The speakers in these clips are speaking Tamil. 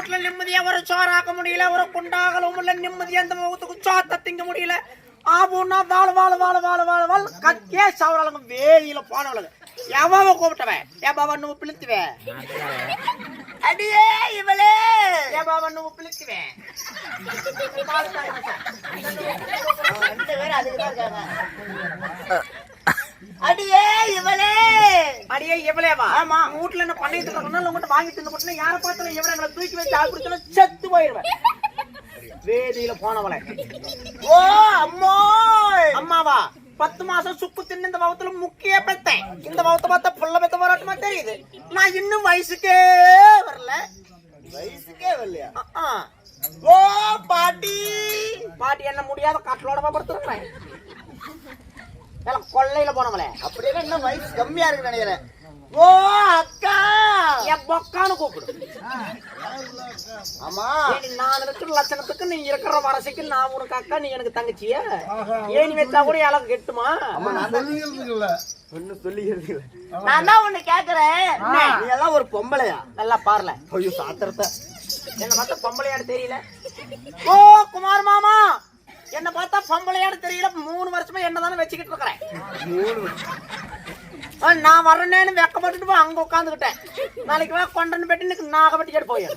வீட்டுல நிம்மதியா ஒரு சோறாக்க முடியல, ஒரு குண்டாகலும் இல்ல, நிம்மதியா அந்த முகத்துக்கு சோத்த திங்க முடியல. ஆபுன்னா வாழ வாழ வாழ வாழ வாழ வாழ கத்தியே சாவறாளுங்க. வேலியில போனவளுங்க எவாவ கூப்பிட்டவன் ஏ பாபா நூ பிளித்துவே அடியே இவளே ஏ பாபா நூ பிளித்துவே அடியே இவளே அடியே இவளேவா? ஆமா. வீட்டுல என்ன பண்ணிட்டு இருக்கணும் உங்ககிட்ட வாங்கி தின்னு போட்டு யார பார்த்தாலும் இவரை எங்களை தூக்கி வச்சு ஆள் குடிச்சாலும் செத்து போயிடுவேன். வேதியில போனவளை ஓ அம்மா அம்மாவா 10 மாசம் சுக்கு தின்னு இந்த வகுத்துல முக்கிய பெத்தேன். இந்த வகுத்த பார்த்தா புள்ள பெத்த வராட்டமா தெரியுது. நான் இன்னும் வயசுக்கே வரல. வயசுக்கே வரலையா? ஓ பாட்டி பாட்டி என்ன முடியாத காட்டலோட படுத்துறேன். கொள்ளையில போனவளே அப்படியே இன்னும் வயசு கம்மியா இருக்கு நினைக்கிறேன். ஓ அக்கா என் பொக்கான்னு கூப்பிடு. ஆமா நான் இருக்கிற லட்சணத்துக்கு நீ இருக்கிற வரசைக்கு நான் உனக்கு அக்கா, நீ எனக்கு தங்கச்சியா? ஏனி வச்சா கூட எனக்கு கெட்டுமா? நான் தான் ஒண்ணு கேக்குறேன், நீ எல்லாம் ஒரு பொம்பளையா? நல்லா பாருல. ஐயோ சாத்திரத்தை என்ன பார்த்தா பொம்பளையாடு தெரியல. ஓ குமார் மாமா என்ன பார்த்தா பொம்பளையாடு தெரியல. 3 வருஷமா என்னதானே வச்சுக்கிட்டு இருக்கிறேன். 3 வருஷம் நான் வரேன்னு வெக்கப்பட்டுட்டு போய் அங்க உட்காந்துக்கிட்டேன். நாளைக்கு வா கொண்டன்னு பெட்டு இன்னைக்கு நாகப்பட்டிக்காடு போய்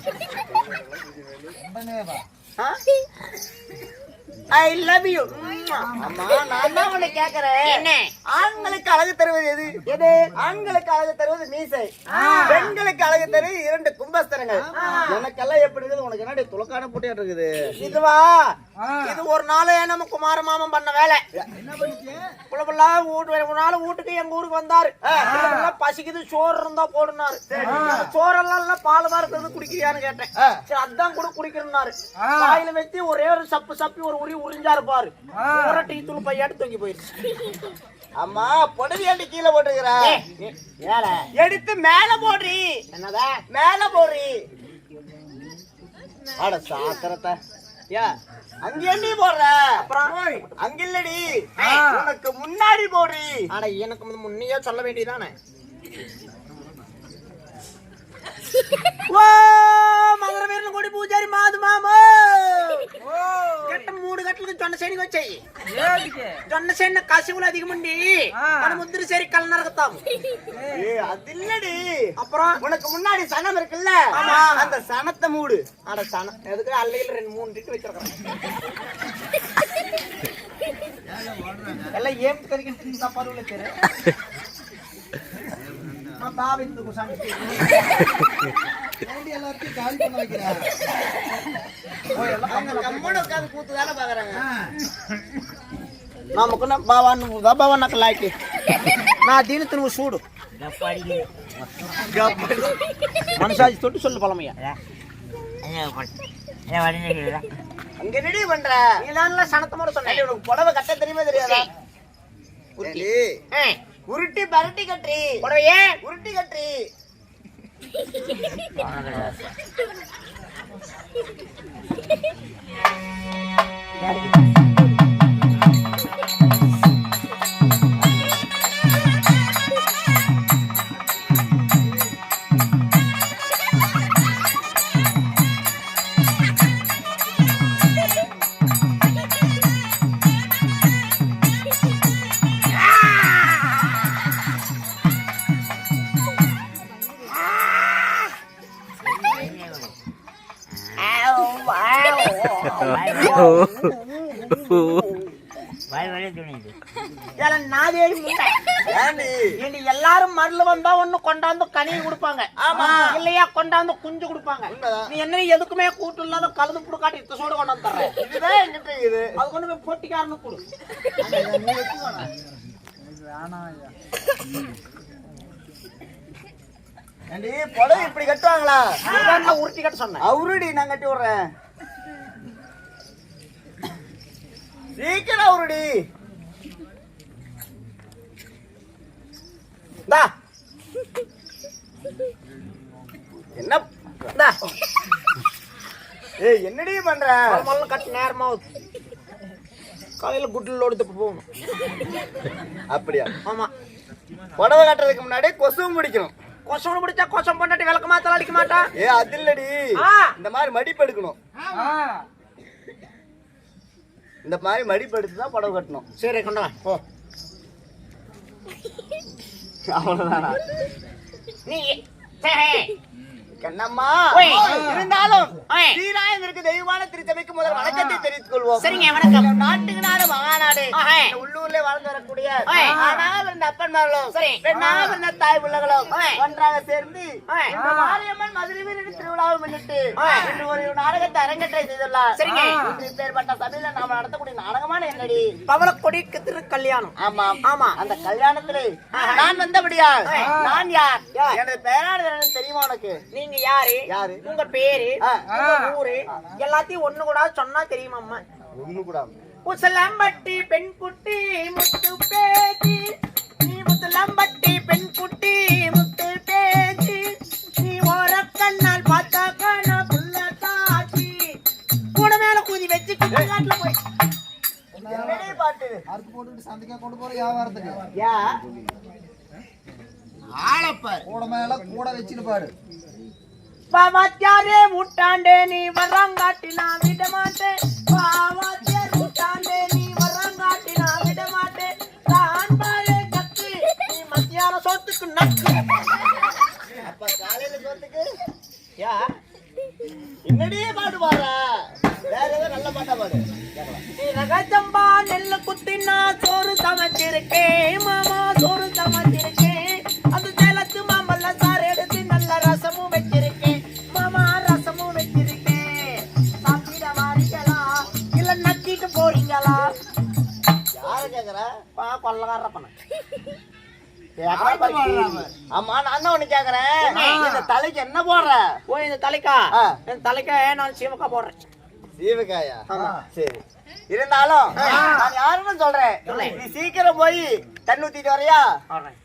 I love you. அம்மா நான் தான் உன்னை கேக்குறேன், என்ன ஆண்களுக்கு அழகு தருவது எது? எது? ஆண்களுக்கு அழகு தருவது மீசை, பெண்களுக்கு அழகு தருவது 2 கும்பஸ்தரங்கள். எனக்கெல்லாம் எப்படி இருக்குது, உனக்கு என்ன துளக்கான போட்டியா இருக்குது? இதுவா? இது ஒரு நாள் நம்ம குமார மாமன் பண்ண வேலை. என்ன பண்ணிச்சு? புள்ளபுள்ளா ஒரு நாள் வீட்டுக்கு எங்க ஊருக்கு வந்தாரு. பசிக்குது சோறு இருந்தா போடுனாரு. சோறெல்லாம் பால் தான் இருக்கிறது குடிக்கிறியான்னு கேட்டேன். சரி அதான் கூட குடிக்கிறேன்னாரு. வாயில வச்சு ஒரே ஒரு சப்பு சப்பி ஒரு உறிஞ்சாரு பாரு. டீ தூள் பையாட்டு தூக்கி போயிடுச்சு. அம்மா பொடவியாண்டி கீழே போட்டுக்கிறா, எடுத்து மேல போடுறி. என்னதா மேல போடுறி? அட சாத்திரத்தை அங்கேண்டி போடுற? அப்புறம் அங்க இல்லடி, உனக்கு முன்னாடி போடுறி. ஆனா எனக்கு முன்னையே சொல்ல வேண்டியதானே. மதுரை வீரன் கொடி பூஜாரி மாது மாமா கட்ட 3 கட்டலுக்கு சொன்ன சேனி வச்சாய். சொன்ன சேன கசிவுல அதிகமண்டி முந்திரி சரி கல் நரகத்தாம். அது இல்லடி. அப்புறம் உனக்கு முன்னாடி சனம் இருக்குல்ல, அந்த சனத்தை மூடு. அட சனம் எதுக்கு அல்லையில 2-3 லிட்டர் வச்சிருக்கேன். எல்லாம் ஏன் தெரிவிக்க பருவல தெரு எல்லாத்தையும் காலி பண்ண வைக்கிறேன். கூத்து தானே பாக்குறாங்க. நமக்கு பாவா నాకు లాయకి నా దీని నువ్వు చూడు மனசாஜி தொட்டு சொல்லு பழமையா. அங்க ரெடி பண்ற நீதான் சனத்த முறை சொன்ன. உனக்கு புடவை கட்ட தெரியுமா தெரியாதா? உருட்டி பரட்டி கட்டி புடவையே உருட்டி கட்டி. எல்லாரும் மருள் வந்தா ஒண்ணு கொண்டாந்து கனியை கொடுப்பாங்க, இல்லையா கொண்டாந்து குஞ்சு கொடுப்பாங்க. நீ என்ன எதுக்குமே கூட்டு இல்லாத கலந்து புடு காட்டி இத்த சோடு கொண்டாந்து தர்றேன். இதுதான் என்கிட்ட இது. அது கொண்டு போய் போட்டிக்காரனு கொடு. புடவை இப்படி கட்டுவாங்களா? உருட்டி கட்ட சொன்னேன். அவருடி நான் கட்டி விடுறேன். சீக்கிரம் அவருடி. என்ன என்னடி பண்ற? கட்டு நேரமா காலையில குட்டில் ஓடுத்து போகணும். அப்படியா? ஆமா. புடவை கட்டுறதுக்கு முன்னாடி கொசுவும் முடிக்கணும். கொசம் பிடிச்சா கொசம் பண்ணாட்டி விளக்க மாத்தால அடிக்க மாட்டான். ஏ அது இல்லடி, இந்த மாதிரி மடிப்பு எடுக்கணும். இந்த மாதிரி மடிப்பு எடுத்து தான் புடவை கட்டணும். சரி கொண்டு வா போ. அவ்வளவுதானா? நீ கண்ணம்மா இருந்தாலும் ஸ்ரீராயந்திற்கு தெய்வமான திருச்சபைக்கு முதல் வணக்கத்தை தெரிவித்துக் கொள்வோம். சரிங்க, வணக்கம். நாட்டுக்கு நாடு மகாநாடு உள்ளூர்ல வாழ்ந்து வரக்கூடிய ஆணாக இருந்த அப்பன்மார்களும் பெண்ணாக இருந்த தாய் பிள்ளைகளும் ஒன்றாக சேர்ந்து மாரியம்மன் மதுரை வீரர் திருவிழாவை முன்னிட்டு இன்று ஒரு நாடகத்தை அரங்கேற்ற செய்துள்ளார். சரிங்க, இப்பேற்பட்ட சபையில நாம நடத்தக்கூடிய நாடகமான என்னடி பவளக்கொடிக்கு திருக்கல்யாணம். ஆமா ஆமா, அந்த கல்யாணத்திலே நான் வந்தபடியா நான் யார், எனது பெயரானது தெரியுமா உனக்கு? நீங்க யாரு? யாரு? உங்க பேரு, ஊரு எல்லாத்தையும் ஒண்ணு கூட சொன்னா தெரியுமாம்மா? ஒண்ணு கூட உசலம்பட்டி பெண் குட்டி முத்து பேச்சு, நீ உசலம்பட்டி பெண் குட்டி முத்து பேச்சு, நீ ஓர கண்ணால் பார்த்தா காண புள்ள தாச்சி, கூட மேல கூதி வச்சு குட்டிக்காட்டுல போய் பாட்டு அறுத்து போட்டுட்டு சந்தைக்கா கொண்டு போற வியாபாரத்துக்கு ஆளப்பார் கூட மேல கூட வச்சுன்னு பாடு. பாவாத்தியாரே ஊட்டாண்டே நீ வரங்காட்டி நான் விட மாட்டேன், பாவாத்தியார் ஊட்டாண்டே நீ வரங்காட்டி நான் விட மாட்டேன், நான் பாலே கத்து நீ மத்தியான சோத்துக்கு நக்கு. அப்ப காலையில சோத்துக்கு யா என்னடியே பாட்டு பாடுற? வேற ஏதோ நல்ல பாட்டா பாடு. ரகஜம்பா நெல்லு குத்தினா சோறு சமைச்சிருக்கேன் மாமா, சோறு சமைச்சிருக்கேன், அது சேலத்து மாம்பல்ல சாறு எடுத்து நல்ல ரசமும் வச்சிருக்கேன் மாமா, ரசமும் வச்சிருக்கேன், சாப்பிட வாரீங்களா இல்ல நக்கிட்டு போறீங்களா? யார கேக்குற? கொள்ளக்கார பண்ண. ஆமா, நான் தான் ஒண்ணு கேக்குறேன், இந்த தலைக்கு என்ன போடுற? ஓ இந்த தலைக்கா? இந்த தலைக்கா நான் சீவக்கா போடுறேன். சீவக்காயா? சரி, இருந்தாலும் நான் யாருன்னு சொல்றேன், நீ சீக்கிரம் போய் தண்ணி ஊத்திட்டு வரையா? போடுறேன்.